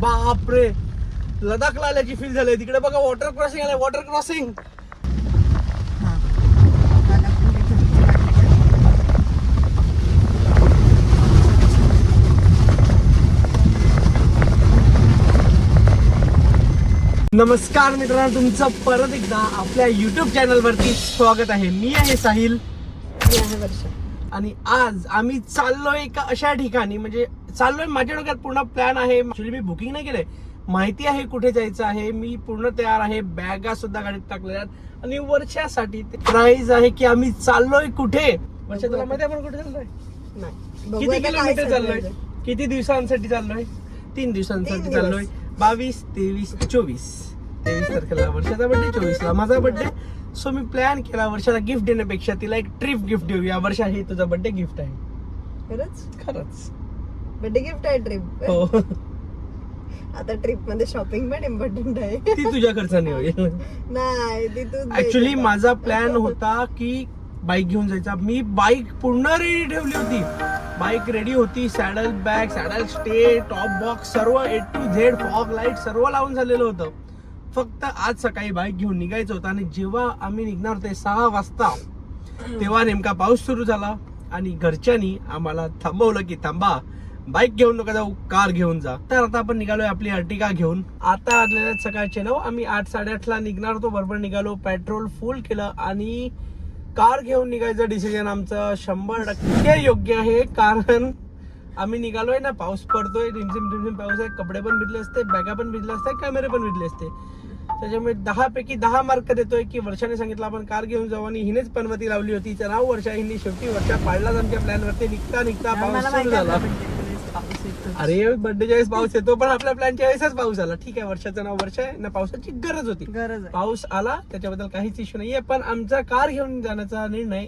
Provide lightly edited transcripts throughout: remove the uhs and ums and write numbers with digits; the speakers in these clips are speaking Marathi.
बापरे, लडाखला आल्याची फील झाली. तिकडे बघा वॉटर क्रॉसिंग आलंय, वॉटर क्रॉसिंग. नमस्कार मित्रांनो, तुमचं परत एकदा आपल्या युट्यूब चॅनल वरती स्वागत आहे. मी आहे साहिल, मी आहे वर्षा. आणि आज आम्ही चाललोय एका अशा ठिकाणी, म्हणजे चाललोय, माझ्या डोक्यात पूर्ण प्लॅन आहे. ऍक्च्युली मी बुकिंग नाही केलंय, माहिती आहे कुठे जायचं आहे. मी पूर्ण तयार आहे, बॅगा सुद्धा गाडीत टाकलेल्या आहेत. आणि वर्षासाठी प्राइज आहे की आम्ही चाललोय कुठे. वर्षा, तुला माहिती आपण कुठे चाललोय? नाही, किती किलोमीटर चाललोय, किती दिवसांसाठी चाललोय? 3 दिवसांसाठी चाललोय. 22, 23, 24. 23 तारखेला वर्षाचा बर्थडे, 24ला माझा बर्थडे. सो मी प्लॅन केला वर्षाला गिफ्ट देण्यापेक्षा तिला एक ट्रिप गिफ्ट देऊया. वर्षा, हे तुझा बर्थडे गिफ्ट आहे. खरंच बर्थडे गिफ्ट आहे ट्रिप. हो. आता ट्रिप मध्ये शॉपिंग पण इम्पॉर्टंट आहे. ती तुझ्या खर्चाने होईल. नाही, ती तू ऍक्च्युली माझा प्लॅन होता की बाईक घेऊन जायचा. मी बाईक पूर्ण रेडी ठेवली होती. बाईक रेडी होती, saddle bag, saddle stay, top box, सर्व A to Z, fog light सर्व लावून झालेलं होतं. फक्त आज सकाळी बाईक घेऊन निघायचं होतं. आणि जेव्हा आम्ही निघणार होते 6 वाजता, तेव्हा नेमका पाऊस सुरू झाला. आणि घरच्यांनी आम्हाला थांबवलं की थांबा, बाईक घेऊन नका जाऊ, कार घेऊन जा. तर आता आपण निघालोय आपली अर्टिगा घेऊन. आता आलेल्या सकाळचे 9, आम्ही 8, 8:30ला निघणार होतो. बरोबर निघालो, पेट्रोल फुल केलं आणि कार घेऊन निघायचं डिसिजन आमचं 100% योग्य आहे. कारण आम्ही निघालोय ना, पाऊस पडतोय, रिमझिम रिमझिम पाऊस आहे, कपडे पण भिजले असते, बॅगा पण भिजले असते, कॅमेरे पण भिजले असते. त्याच्यामुळे 10 पैकी 10 मार्क देतोय की वर्षाने सांगितलं आपण कार घेऊन जाऊ, आणि हिनेच पनवती लावली होती. तिचं नाव वर्षा. हिने शेवटी वर्षा पाडलाच आमच्या प्लॅन वरती. निघता पाऊस सुरू झाला. अरे, बर्थडेच्या वेळेस पाऊस येतो, पण आपल्या प्लॅनच्या वेळेसच पाऊस आला. ठीक आहे, वर्षाचं नाव वर्षा आहे ना, पावसाची गरज होती, पाऊस आला, त्याच्याबद्दल काहीच इश्यू नाहीये. पण आमचा कार घेऊन जाण्याचा निर्णय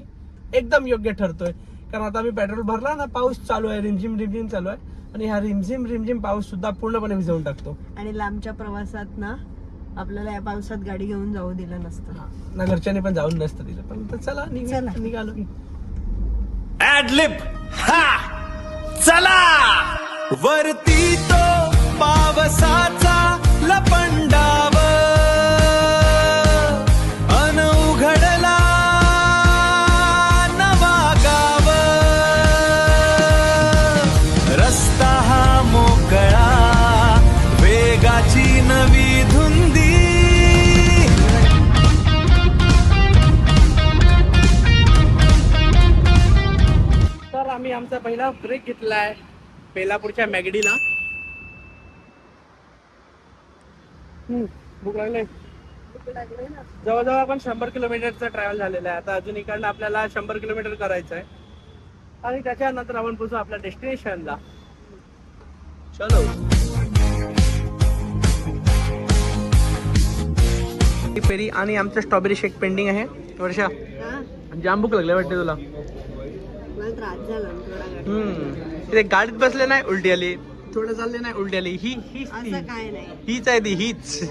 एकदम योग्य ठरतोय. कारण आता आम्ही पेट्रोल भरला ना, पाऊस चालू आहे, रिमझिम रिमझिम चालू आहे. आणि हा रिमझिम रिमझिम पाऊस सुद्धा पूर्णपणे भिजवून टाकतो. आणि लांबच्या प्रवासात ना आपल्याला या पावसात गाडी घेऊन जाऊ दिलं नसतं ना, घरच्याने पण जाऊन नसतं दिलं. पण चला निघालो. ऍडलिप हा चला वरती तो पावसाचा लपंडाव अन उघडला नवा गाव. रस्ता हा मोकळा, वेगाची नवी धुंदी. तर आम्ही आमचा पहिला ब्रेक घेतलाय बेलापूरच्या मॅगडीला. भूक लागले. जवळजवळ आपण 100 किलोमीटरचा ट्रॅव्हल झालेला आहे. आता अजून इकडनं आपल्याला 100 किलोमीटर करायचं आहे, आणि त्याच्यानंतर आपण पोहोचू आपल्या डेस्टिनेशनला. चलो. पेरी आणि आमचं स्ट्रॉबेरी शेक पेंडिंग आहे. वर्षा, जाम भूक लागले वाटते तुला? त्रास झाला ते गाडीत बसले नाही उलटी आली, थोडं चालले नाही उलटी आली. असं काय नाही, हीच आहे ती, हीच.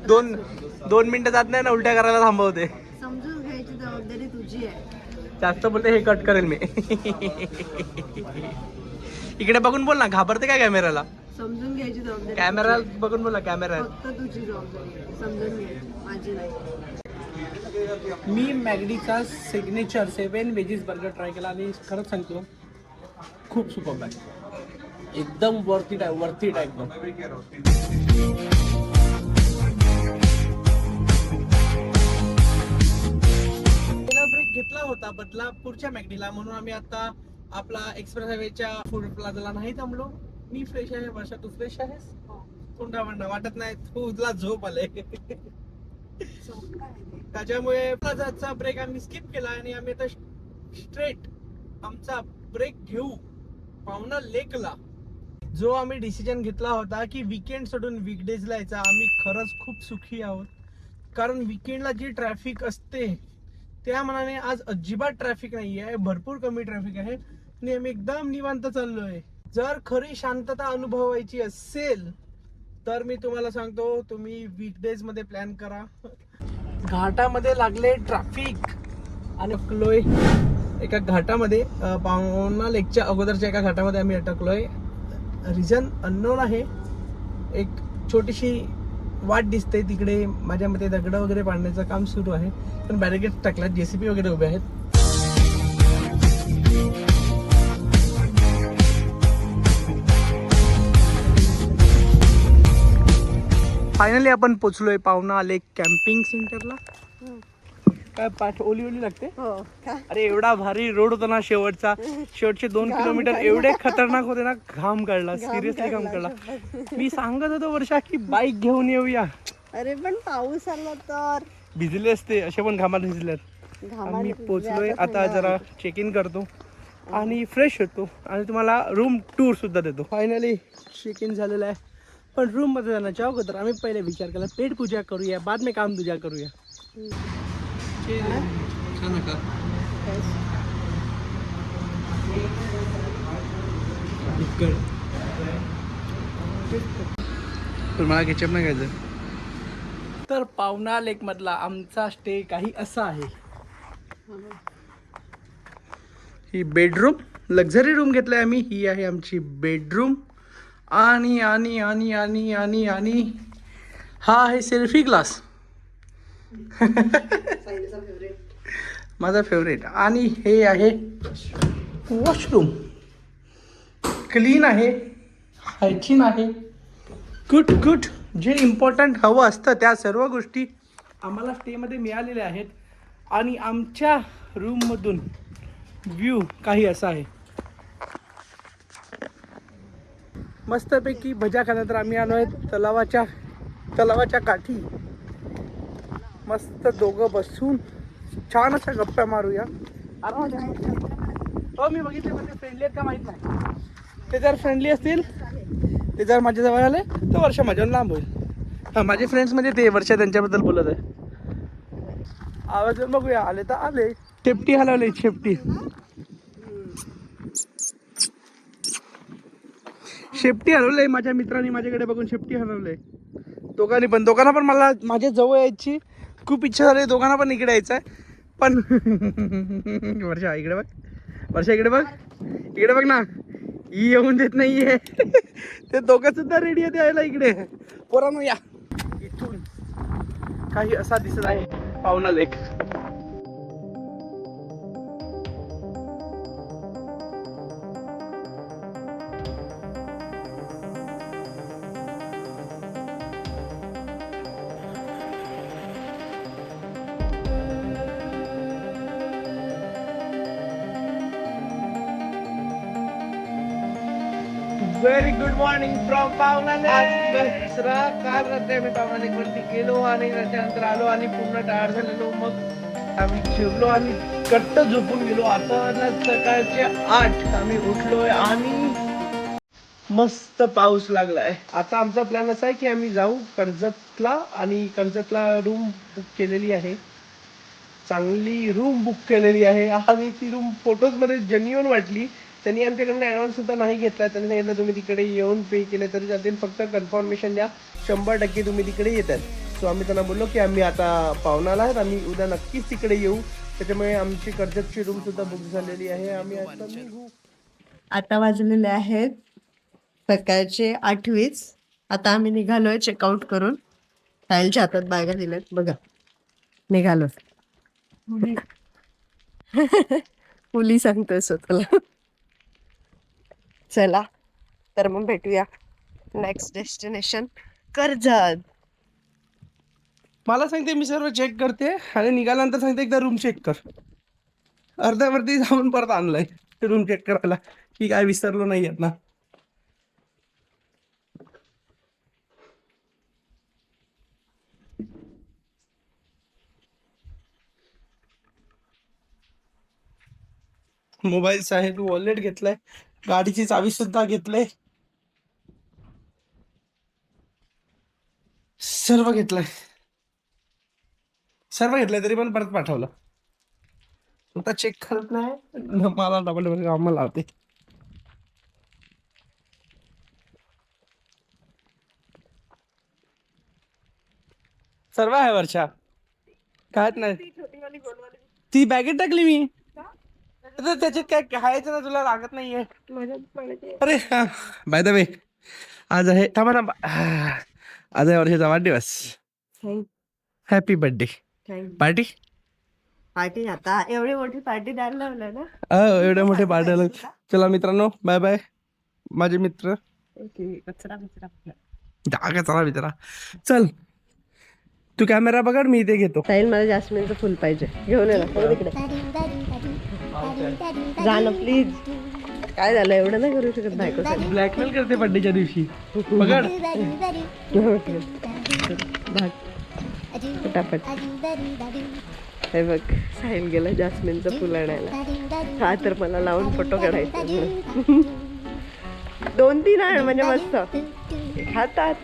दोन मिनिटं जात नाही ना, उलट्या करायला थांबवते. समजून घ्यायची जबाबदारी तुझी आहे. जास्त बोलते, हे कट करेल मी. इकडे बघून बोल ना, घाबरते काय कॅमेराला? समजून घ्यायची जबाबदारी कॅमेरा बघून बोल ना, कॅमेरा फक्त तुझी जबाबदारी आहे. समजून घ्यायची, माझी नाही. मी मॅगडीचा सिग्नेचर 7 व्हेजीस बर्गर ट्राय केला, आणि खरंच सांगतो खूप सुपर आहे, एकदम वर्थ इट आहे एकदम. ब्रेक घेतला होता बदलापूरच्या मॅगडीला, म्हणून आम्ही आता आपला एक्सप्रेस हायवेच्या फूड प्लाझाला नाही थांबलो. मी फ्रेश आहे. वर्षा, तू फ्रेश आहेस? कोणता म्हणणं वाटत नाही, तुला झोप आले. त्याच्यामुळे प्लाझाचा ब्रेक आम्ही स्किप केला, आणि आम्ही आता स्ट्रेट आमचा ब्रेक घेऊ पावना लेकला. जो आम्ही डिसिजन घेतला होता की वीकेंड सोडून वीकडेजला यायचा, आम्ही खरंच खूप सुखी आहोत. कारण वीकेंडला जी ट्रॅफिक असते त्या मनाने आज अजिबात ट्रॅफिक नाही आहे, भरपूर कमी ट्रॅफिक आहे, आणि आम्ही एकदम निवांत चाललोय. जर खरी शांतता अनुभवायची असेल तर मी तुम्हाला सांगतो, तुम्ही वीकडेज मध्ये प्लॅन करा. घाटामध्ये लागले ट्रॅफिक आणि अटकलोय एका घाटामध्ये. पावना लेकच्या अगोदरच्या एका घाटामध्ये आम्ही अटकलोय. रिझन अननोन आहे. एक छोटीशी वाट दिसते तिकडे. माझ्या मते दगड वगैरे पाडण्याचं काम सुरू आहे, पण बॅरिकेड टाकल्यात, JCB वगैरे उभे आहेत. फायनली आपण पोचलोय पावना लेक कॅम्पिंग सेंटरला. काय पाठ ओली ओली लागते. हो का? अरे एवढा भारी रोड होता ना शेवटचे 2 किलोमीटर एवढे खतरनाक होते ना, घाम काढला, सिरियसली घाम काढला. मी सांगत होतो वर्षा की बाईक घेऊन येऊया. अरे पण पाऊस आला तर भिजले असते, असे पण घामात भिजलेत. आम्ही पोचलोय आता, जरा चेक इन करतो आणि फ्रेश होतो आणि तुम्हाला रूम टूर सुद्धा देतो. फायनली चेक इन झालेलं आहे, पण रूम मध्ये जाण्याच्या अगोदर आम्ही पहिले विचार केला पेट पूजा करूया, बाद में काम तुझ्या करूया. छान का मला केचप नाही घ्यायचं. तर पावना लेक मधला आमचा स्टे काही असा आहे. ही बेडरूम, लक्झरी रूम घेतलाय आम्ही. ही आहे आमची बेडरूम आणि आणि आणि आणि आणि आणि हा आहे सेल्फी ग्लास. माझा फेवरेट. आणि हे आहे वॉशरूम, क्लीन आहे, हायजीन आहे, गुड गुड. जे इम्पॉर्टंट हवं असतं त्या सर्व गोष्टी आम्हाला स्टेमध्ये मिळालेल्या आहेत. आणि आमच्या रूममधून व्ह्यू काही असा आहे. मस्तपैकी भजा खाण्यात आम्ही आलो आहे तलावाच्या काठी. मस्त दोघं बसून छान अशा गप्पा मारूया. हो मी बघितले, म्हणजे फ्रेंडली आहेत का माहीत नाही. ते जर फ्रेंडली असतील, ते जर माझ्या जवळ आले तर वर्षा माझ्यावर लांब होईल. हां, माझे फ्रेंड्स म्हणजे ते वर्षा त्यांच्याबद्दल बोलत आहे. आवाज बघूया, आले तर आले. शेपटी हलवले, शेपटी हलवलंय. माझ्या मित्रांनी माझ्याकडे बघून शेपटी हलवलंय. दोघांना पण मला माझ्या जवळ यायची खूप इच्छा झाली. दोघांना पण इकडे यायचं आहे, पण वर्षा इकडे बघ, वर्षा इकडे बघ, इकडे बघ ना, ही येऊन देत नाहीये. ते दोघं सुद्धा रेडी आहे यायला इकडे. पोरांनो या. इथून काही असा दिसत आहे पावना लेक. व्हेरी गुड मॉर्निंग फ्रॉम पावना लेक. काल रात्री आम्ही पावना लेक वरती गेलो आणि त्याच्यानंतर आलो आणि पूर्ण टायर झालेलो. मग आम्ही जेवलो आणि कट्ट झोपून गेलो. आता सकाळचे 8 आम्ही उठलोय आणि मस्त पाऊस लागलाय. आता आमचा प्लॅन असा आहे की आम्ही जाऊ कर्जतला आणि कर्जतला रूम बुक केलेली आहे. चांगली रूम बुक केलेली आहे आणि ती रूम फोटोज मध्ये जेन्युइन वाटली. त्यांनी आमच्याकडनं ॲडव्हान्स सुद्धा नाही घेतला. त्यांनी सांगितलं तुम्ही तिकडे येऊन पे केले तरी चालतील, फक्त कन्फर्मेशन द्या, 100% तुम्ही तिकडे येतात. सो आम्ही त्यांना बोललो की आम्ही आता पावनाला आहेत, आम्ही उद्या नक्कीच तिकडे येऊ. त्याच्यामुळे आमची कर्जतची रूम सुद्धा बुक झालेली आहे. आम्ही आता निघू. आता वाजलेले आहेत सकाळचे 8:20. आता आम्ही निघालोय चेकआउट करून. सायलच्या हातात बॅगा दिल्यात बघा. निघालो. मुली सांगतोय स्वतःला. चला तर मग भेटूया. Next destination Karjat. मला सांगते मी सर्व चेक करते आणि निघाल्यानंतर सांगते एकदा रूम चेक कर. अर्ध्यावरती जाऊन परत आणलंय रूम चेक करायला की काय विसरलो नाही आहेत ना. मोबाईल्स आहे, तू वॉलेट घेतलाय, गाडीची चावी सुद्धा घेतलंय, सर्व घेतलंय तरी पण परत पाठवलं. स्वतः चेक करत नाही, मला डबल कामाला लावते. सर्व आहे वर्षा, काय नाही. ती बॅगेत टाकली मी. त्याच्यात काय खायचं ना, तुला लागत नाहीये. अरे बाय द वे आज आहे थांबा थांबा आज आहे वर्षाचा वाढदिवस. Happy birthday. पार्टी पार्टी आता एवढी मोठी पार्टी द्यायला लावलं ना. एवढ्या मोठे पार्टी. चला मित्रांनो बाय बाय माझे मित्र. कचरा जागा चला मित्रा. चल तू कॅमेरा पकड मी इथे घेतो. साहिल मला जास्मिनचं फुल पाहिजे घेऊन ये ना. हो तिकडे जा ना प्लीज. काय झालं एवढं नाही करू शकत बायकोसाठी. ब्लॅकमेल करते बर्थडेच्या दिवशी. पकड फटाफट. हे बघ साहिल गेला जास्मिनचं फुल आणायला. हा तर मला लावून फोटो काढायचा. 2-3 आण म्हणजे मस्त हातात.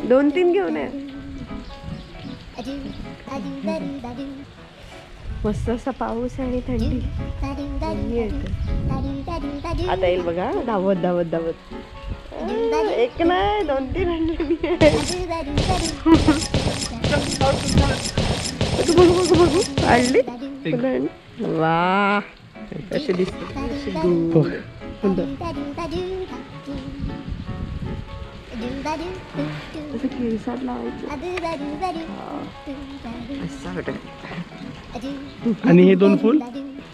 2-3 घेऊन ये. मस्त असा पाऊस आणि थंडी. आता येईल बघा धावत धावत धावत. एक नाही 2-3 आणली. बघू बघू आणली. वा कशी दिसते. केसात लावायचं. आणि हे 2 फुल.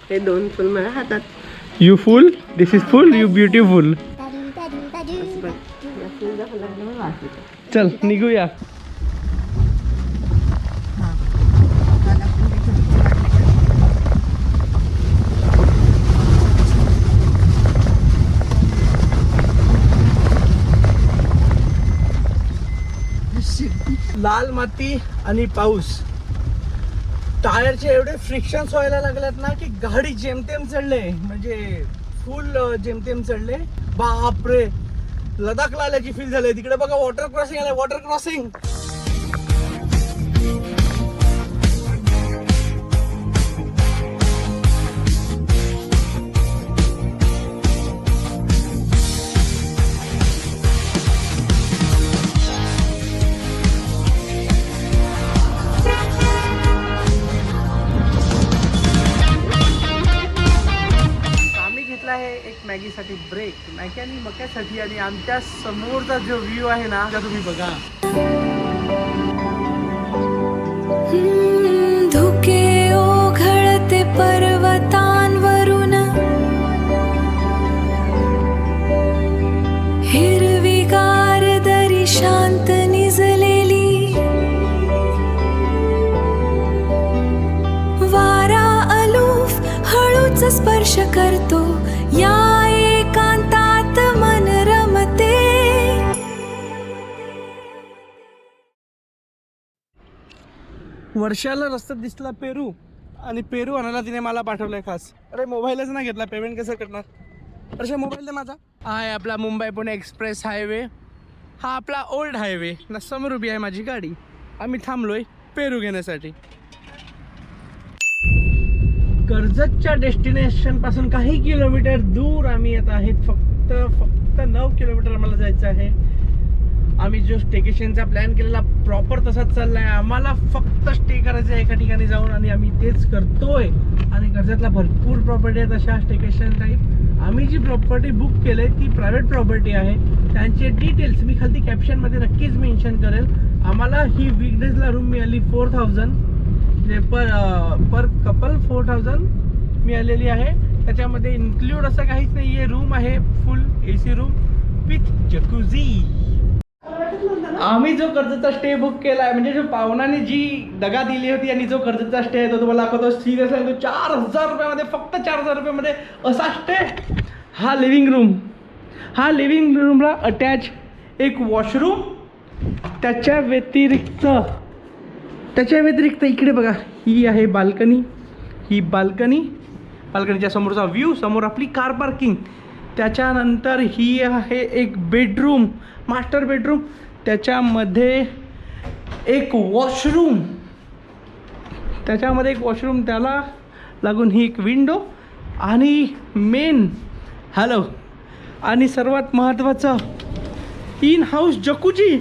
हे 2 फुल माझ्या हातात. You full this is full you beautiful. चल निघूया. लाल माती आणि पाऊस. टायरचे एवढे फ्रिक्शन्स व्हायला लागलेत ना की गाडी जेमतेम चढले म्हणजे फुल जेमतेम चढले. बापरे लडाखला आल्याची फील झाली. तिकडे बघा वॉटर क्रॉसिंग आलं. वॉटर क्रॉसिंग मॅगीसाठी ब्रेक. मॅगी आणि मक्यासाठी. आणि आमच्या समोरचा जो व्ह्यू आहे ना तो तुम्ही बघा. धुके ओघळते पर्वतांवरून हिरवीगार दरी शांत निजलेली. वारा अलूफ हळूच स्पर्श करतो. या एकांतात मन रमते. वर्षाला रस्त्यात दिसला पेरू आणि पेरू आणायला तिने मला पाठवलंय खास. अरे मोबाईलच नाही घेतला. पेमेंट कसं करणार. अरे मोबाईल दे माझा. हा आहे आपला मुंबई पुणे एक्सप्रेस हायवे. हा आपला ओल्ड हायवे ना. समोर उभी आहे माझी गाडी. आम्ही थांबलोय पेरू घेण्यासाठी. कर्जतच्या डेस्टिनेशन पासून काही किलोमीटर दूर आम्ही येत आहेत. फक्त 9 किलोमीटर आम्हाला जायचं आहे. आम्ही जो स्टेकेशनचा प्लॅन केलेला प्रॉपर तसाच चाललाय. आम्हाला फक्त स्टे करायचं आहे एका ठिकाणी जाऊन आणि आम्ही तेच करतोय. आणि कर्जतला भरपूर प्रॉपर्टी आहेत अशा स्टेकेशन टाईप. आम्ही जी प्रॉपर्टी बुक केली ती प्रायव्हेट प्रॉपर्टी आहे. त्यांचे डिटेल्स मी खालती कॅप्शनमध्ये नक्कीच मेन्शन करेल. आम्हाला ही वीकडेजला रूम मिळाली 4000 पर कपल 4000 मिळालेली आहे. त्याच्यामध्ये इन्क्लूड असं काहीच नाही आहे. रूम आहे फुल AC रूम विथ जकुझी. आम्ही जो कर्जतचा स्टे बुक केला आहे म्हणजे जो पाहुणाने जी दगा दिली होती आणि जो कर्जतचा स्टे आहे तो तुम्हाला दाखवतो. सिरियस आहे तो 4000 रुपयामध्ये. फक्त 4000 रुपयामध्ये असा स्टे. हा लिव्हिंग रूम. हा लिव्हिंग रूमला अटॅच एक वॉशरूम. त्याच्या व्यतिरिक्त इकडे बघा ही आहे बाल्कनी. ही बाल्कनीच्या समोरचा व्ह्यू. समोर आपली कार पार्किंग. त्याच्यानंतर ही आहे एक बेडरूम मास्टर बेडरूम. त्याच्यामध्ये एक वॉशरूम. त्याला लागून ही एक विंडो आणि मेन आणि सर्वात महत्त्वाचं इन हाऊस जकुजी.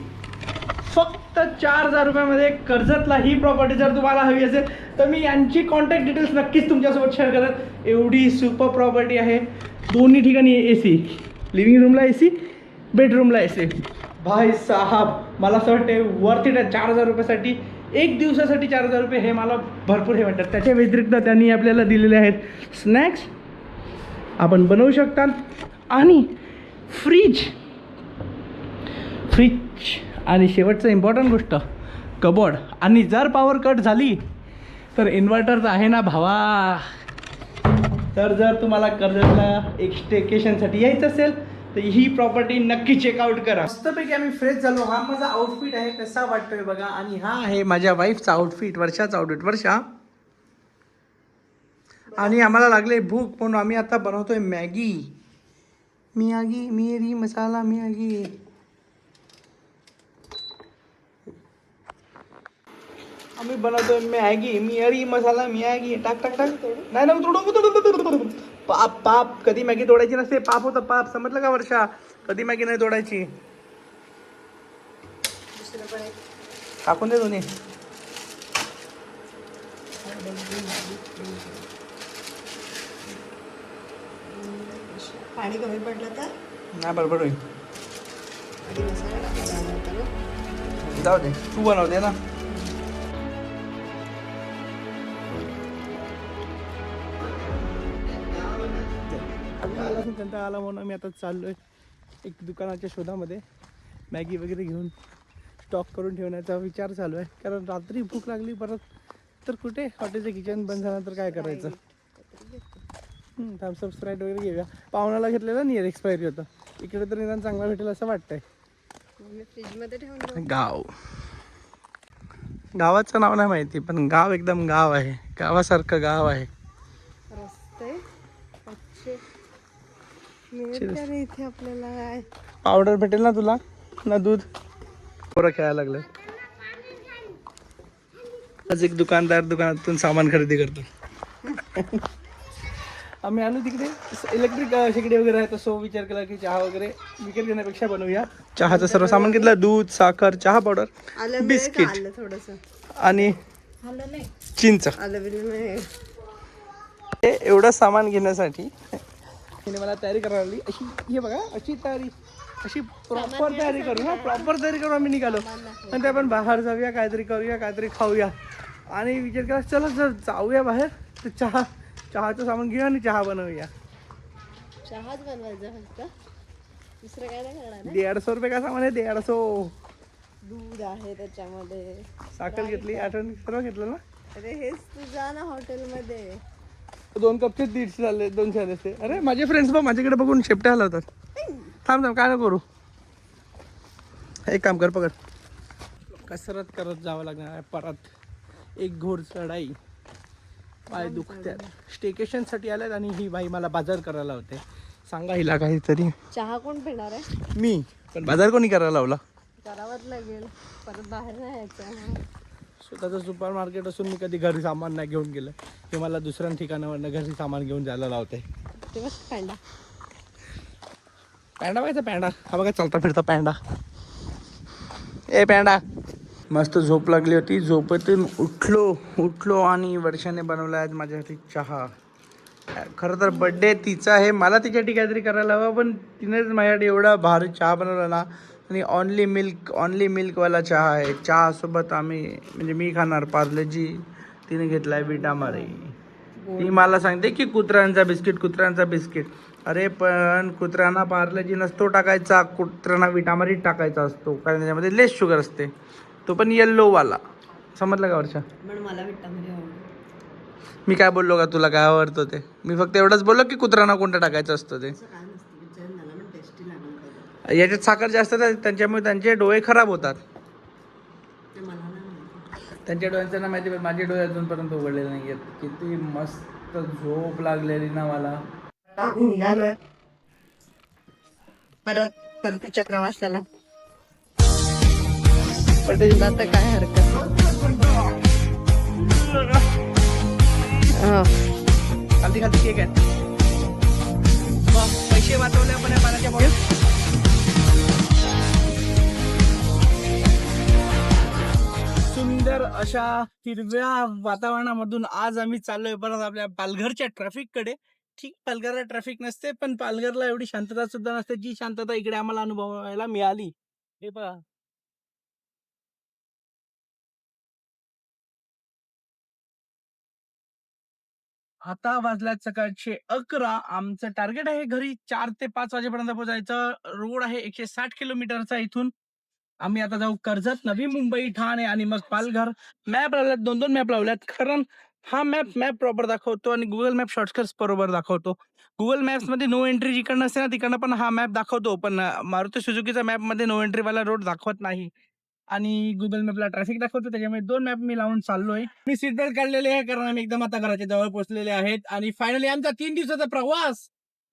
फक्त 4000 रुपयामध्ये कर्जतला ही प्रॉपर्टी जर तुम्हाला हवी असेल तर मी यांची कॉन्टॅक्ट डिटेल्स नक्कीच तुमच्यासोबत शेअर करेन. एवढी सुपर प्रॉपर्टी आहे. दोन्ही ठिकाणी AC. लिव्हिंग रूमला AC बेडरूमला एसी. भाई साहब मला असं वाटते वर्थ इट आहे 4,000 रुपयासाठी. एक दिवसासाठी 4,000 रुपये हे मला भरपूर हे वाटतात. त्याच्या व्यतिरिक्त त्यांनी आपल्याला दिलेले आहेत स्नॅक्स आपण बनवू शकतात आणि फ्रीज आणि शेवटचं इम्पॉर्टंट गोष्ट कबोर्ड. आणि जर पॉवर कट झाली तर इन्व्हर्टर तर आहे ना भावा. तर जर तुम्हाला कर्जतला एक स्टेकेशनसाठी यायचं असेल तर ही प्रॉपर्टी नक्की चेकआउट करा. मस्तपैकी आम्ही फ्रेश झालो. हा माझा आउटफिट आहे, कसा वाटतोय बघा. आणि हा आहे माझ्या वाईफचा आउटफिट, वर्षाचा आउटफिट. वर्षा आणि आम्हाला लागले भूक म्हणून आम्ही आता बनवतोय मॅगी. मेरी मसाला मॅगी. आम्ही बनवतोय मॅगी. मिरी मसाला मॅगी. टाक टाक टाक. नाही ना तोडू. पाप पाप. कधी मॅगी तोडायची नसते. पाप होतं पाप. समजलं का वर्षा? कधी मॅगी नाही तोडायची. टाकून दे दोन्ही. पाणी कमी पडलं तर नाही बरोबर होईल. आणि मसाला टाकायला होता ना. जाऊ दे, तू बनवते ना. कंटाळा आला म्हणून मी आता चाललोय एक दुकानाच्या शोधामध्ये. मॅगी वगैरे घेऊन स्टॉक करून ठेवण्याचा विचार चालू आहे. कारण रात्री भूक लागली परत तर कुठे हॉटेलचं किचन बंद झालं तर काय करायचं. थम्सअप स्प्राईट वगैरे घेऊया. पाहुण्याला घेतलेलं नाही एक्सपायरी होतं. इकडे तर निदान चांगला भेटेल असं वाटतंय. फ्रीजमध्ये ठेवून गाव. गावाचं नाव नाही माहिती पण गाव एकदम गाव आहे. गावासारखं गाव आहे. रस्ते अच्छे मिळते रे इथे आपल्याला. काय पावडर भेटेल ना तुला ना दूध. पोरं खेळायला लागलं. आज एक दुकानदार दुकानातून सामान खरेदी करतो. आम्ही आलो तिकडे इलेक्ट्रिक शेगडी वगैरे आहे. तर सो विचार केला की चहा वगैरे विकत घेण्यापेक्षा बनवूया. चहाचं सर्व सामान घेतलं. दूध, साखर, चहा पावडर, आलं बिस्किट आलं थोडंसं. आणि चिंच. आलं बिल नाही. हे एवढं सामान घेण्यासाठी तिने मला तयारी करायला लागली. अशी हे बघा अशी तयारी, अशी प्रॉपर तयारी करू. हा प्रॉपर तयारी करून आम्ही निघालो. आणि ते आपण बाहेर जाऊया, काहीतरी करूया, काहीतरी खाऊया. आणि विचार केला चला जर जाऊया बाहेर तर चहाचं सामान घेऊया आणि चहा बनवूया. चहाच बनवायचा फक्त, दुसरं काय नाही करणार. 150 रुपये का सामान आहे. 150. दूध आहे त्याच्यामध्ये. साखर घेतली, आठवण सर्व घेतलं ना. अरे हेच तू जा ना हॉटेलमध्ये. 2 कपचे 150 झाले, 200 झाले असते. अरे माझे फ्रेंड्स बघ माझ्याकडे बघून शेपट्या हलवतात. थांब काय नको करू. एक काम कर, पकड. कसरत करत जावं लागणार आहे परत. एक घोर चढाई. पाय दुखतात. स्टेकेशनसाठी आल्यात आणि ही बाई मला बाजार करायला होते. सांगा हिला काहीतरी. चहा कोण पिणार आहे? मी पण बाजार कोणी करायला लावला. करावंच लागेल. परत बाहेर नाही यायचं. स्वतःचं सुपर मार्केट असून मी कधी घरी सामान नाही घेऊन गेलं. हे मला दुसऱ्या ठिकाणावरनं घरी सामान घेऊन जायला लावते. तेव्हा पॅन्डा बघायचा. पॅन्डा हा बघा चालता फिरता पॅन्डा. ए पॅन्डा. मस्त झोप लागली होती. झोपेतून उठलो आणि वर्षाने बनवला आहे माझ्यासाठी चहा. खरं तर बड्डे तिचा आहे. मला तिच्यासाठी काहीतरी करायला हवं पण तिनेच माझ्यासाठी एवढा भारी चहा बनवला ना. आणि ऑनली मिल्कवाला चहा आहे. चहासोबत आम्ही म्हणजे मी खाणार पार्लेजी. तिने घेतला आहे विटामारी. ती मला सांगते की कुत्र्यांचा बिस्किट. अरे पण कुत्र्यांना पार्लेजी नसतो टाकायचा. कुत्र्यांना विटामारी टाकायचा असतो. कारण त्याच्यामध्ये लेस शुगर असते. तो पण येल्लोवाला. समजलं का वर्षा? पण मला विटामिन आवडतं. मी काय बोललो का तुला काय आवडतं ते? मी फक्त एवढंच बोललो की कुत्र्यांना कोणतं टाकायचं असतं ते. काय नसतं विचार. मला पण टेस्टी लागलं. याच्यात साखर जास्त आहे त्यांच्यामुळे त्यांचे डोळे खराब होतात. ते मला नाही माहिती. त्यांच्या डोळ्यांचं ना माहिती पण माझे डोळे अजूनपर्यंत उघडलेले नाही आहेत. किती मस्त झोप लागलेली ना मला. निघालोय परत परतीच्या प्रवासाला. पटेलला तर काय हरकत. खालती केक आहेत. पैसे वाचवले आपण या पाण्याच्या बॉटल. सुंदर अशा हिरव्या वातावरणामधून आज आम्ही चाललोय परत आपल्या पालघरच्या ट्रॅफिक कडे. ठीक, पालघरला ट्रॅफिक नसते, पण पालघरला एवढी शांतता सुद्धा नसते, जी शांतता इकडे आम्हाला अनुभवायला मिळाली. हे पहा. आता वाजल्यात सकाळचे 11. आमचं टार्गेट आहे घरी 4 ते 5 वाजेपर्यंत पोहोचायचं. रोड आहे 160 किलोमीटरचा इथून. आम्ही आता जाऊ कर्जत, नवी मुंबई, ठाणे आणि मग पालघर. मॅप लावल्यात, 2-2 मॅप लावल्यात. कारण हा मॅप मॅप प्रॉपर दाखवतो आणि Google मॅप शॉर्टकट्स बरोबर दाखवतो. Google मॅप्समध्ये नो एंट्री जिकडनं असते ना, तिकडनं पण हा मॅप दाखवतो. पण मारुती सुझुकीच्या मॅपमध्ये नो एंट्रीवाला रोड दाखवत नाही. आणि Google मॅपला ट्रॅफिक दाखवतो, त्याच्यामुळे 2 मॅप मी लावून चाललोय. मी सीट बेल्ट काढलेले आहे, कारण आम्ही एकदम आता घराच्या जवळ पोहोचलेले आहेत. आणि फायनली आमचा 3 दिवसाचा प्रवास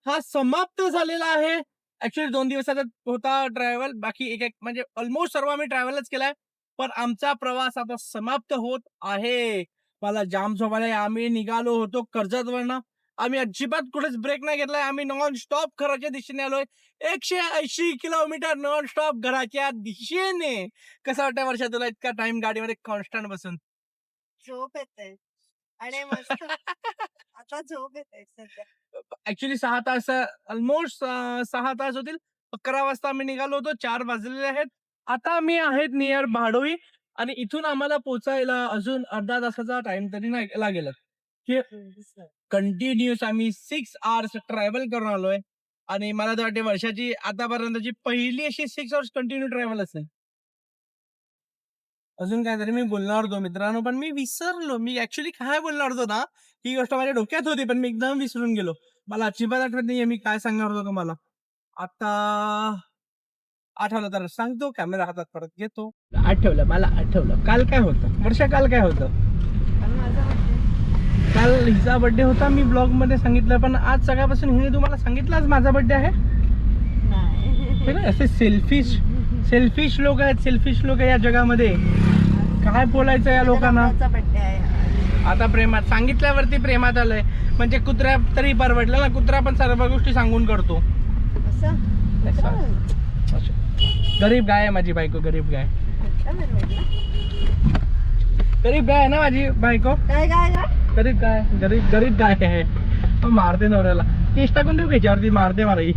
हा समाप्त झालेला आहे. ऍक्च्युली 2 दिवसाचा होता ट्रॅव्हल, बाकी एक म्हणजे ऑलमोस्ट सर्व आम्ही ट्रॅव्हलच केलाय. पण आमचा प्रवास आता समाप्त होत आहे. मला जाम झोप आलाय. आम्ही निघालो होतो कर्जतवरनं. आम्ही अजिबात कुठेच ब्रेक नाही घेतलाय. आम्ही नॉन स्टॉप घराच्या दिशेने आलोय. 180 किलोमीटर नॉन स्टॉप घराच्या दिशेने. कसं वाटतंय वर्षा तुला इतका टाइम गाडीमध्ये कॉन्स्टंट बसून? झोप येते आणि मस्त आता झोप येते सध्या. ऍक्च्युली 6 तास, ऑलमोस्ट 6 तास होतील. 11 वाजता आम्ही निघालो होतो. 4 वाजलेले आहेत. आता आम्ही आहेत नियर भाडोई आणि इथून आम्हाला पोहोचायला अजून अर्धा तासाचा टाइम तरी नाही लागेल. कंटिन्युअस आम्ही 6 आवर्स ट्रॅव्हल करून आलोय. आणि मला तर वाटते वर्षाची आतापर्यंतची पहिली अशी 6 आवर्स कंटिन्यू ट्रॅव्हल असेल. अजून काहीतरी मी बोलणार होतो मित्रांनो, पण मी विसरलो. मी ऍक्च्युली काय बोलणार होतो ना, ही गोष्ट माझ्या डोक्यात होती, पण मी एकदम विसरून गेलो. मला अजिबात आठवत नाहीये मी काय सांगणार होतो तुम्हाला. आता आठवलं तर सांगतो. कॅमेरा हातात परत घेतो. मला आठवलं. काल काय होतं वर्षा, काल काय होतं? काल हिचा बर्थडे होता. मी ब्लॉग मध्ये सांगितलं, पण आज सकाळपासून हिने तुम्हाला सांगितलं आज माझा बर्थडे आहे. हे ना, असे सेल्फिश लोक आहेत. सेल्फिश लोक या जगामध्ये. काय बोलायचं या लोकांना. बर्थडे आहे. आता प्रेमात सांगितल्यावरती प्रेमात आलंय. म्हणजे कुत्र्या तरी परवडलं ना. कुत्रा पण सर्व गोष्टी सांगून करतो. गरीब गाय आहे माझी बायको. गरीब गाय. गरीब गाय आहे ना माझी बायको. काय काय गरीब गाय. गरीब गाय आहे. मारते नवऱ्याला. केस टाकून देऊ त्याच्यावरती. मारते माराई.